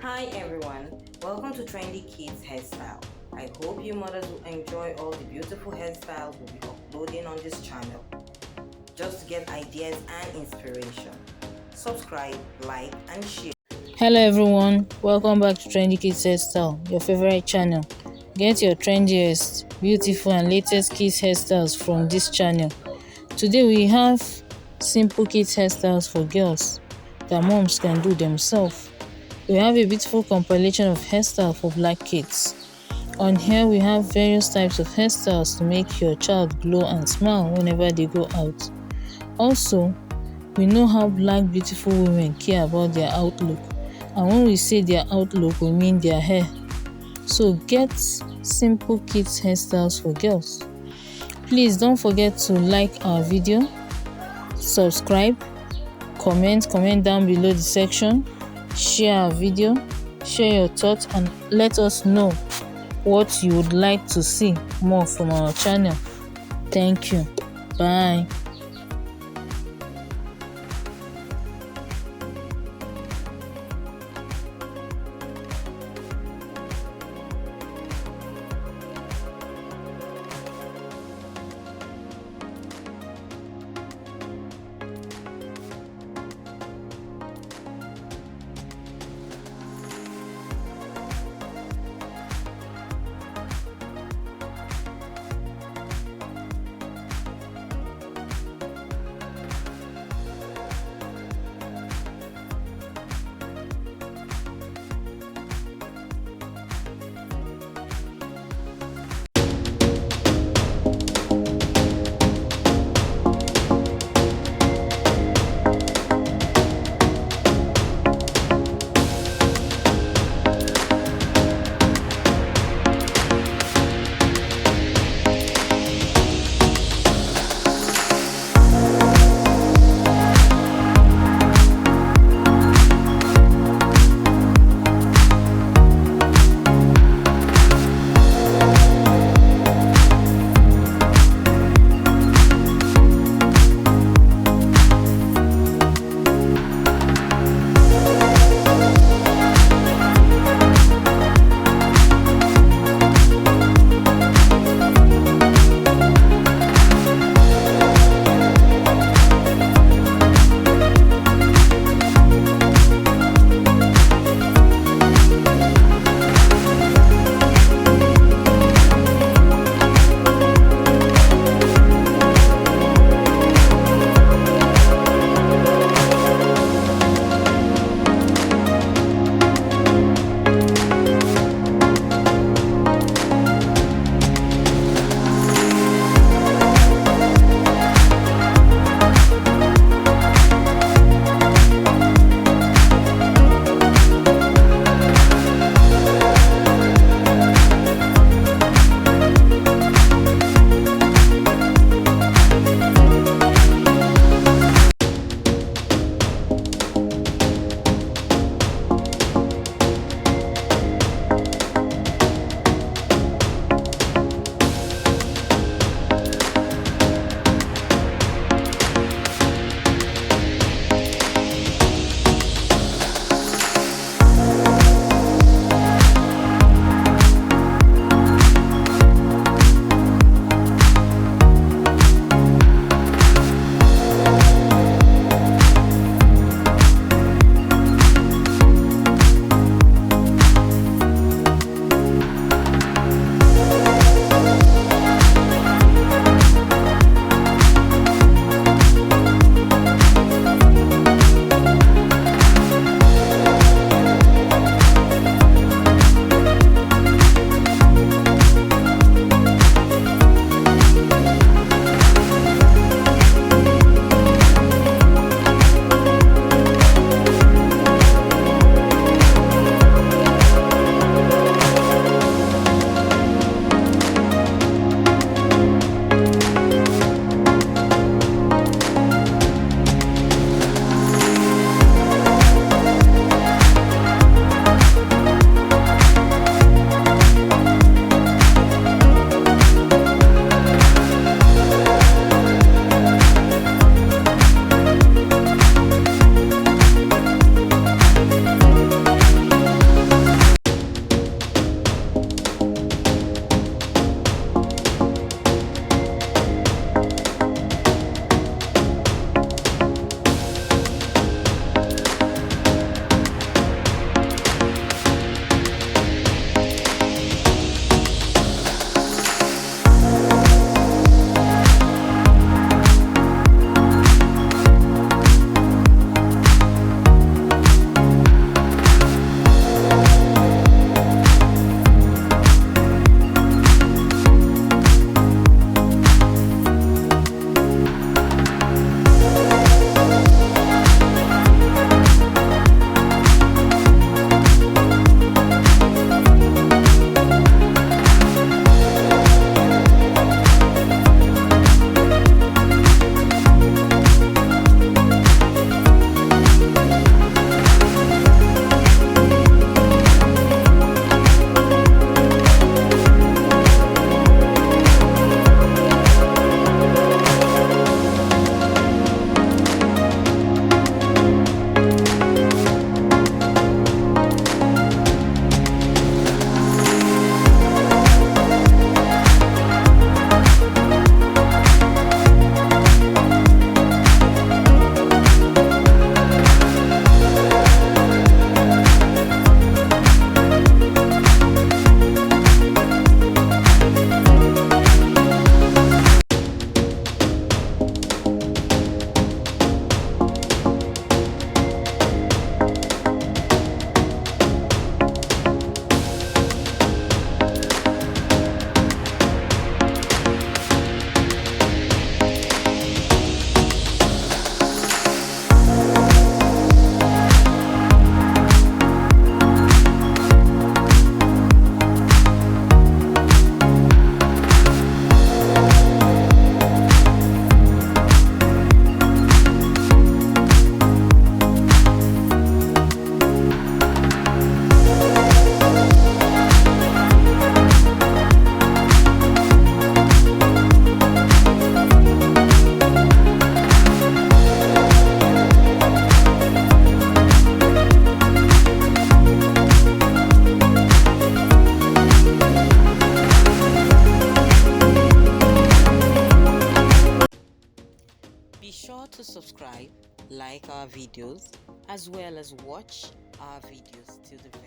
Hi everyone, welcome to Trendy Kids Hairstyle. I hope you mothers will enjoy all the beautiful hairstyles we'll be uploading on this channel. Just to get ideas and inspiration. Subscribe, like and share. Hello everyone, welcome back to Trendy Kids Hairstyle, your favorite channel. Get your trendiest, beautiful and latest kids hairstyles from this channel. Today we have simple kids hairstyles for girls that moms can do themselves. We have a beautiful compilation of hairstyles for black kids. On here we have various types of hairstyles to make your child glow and smile whenever they go out. Also, we know how black beautiful women care about their outlook, and when we say their outlook we mean their hair. So get simple kids hairstyles for girls. Please don't forget to like our video, subscribe, comment down below the section, share our video, share your thoughts and let us know what you would like to see more from our channel. Thank you. Bye. like our videos as well as watch our videos till the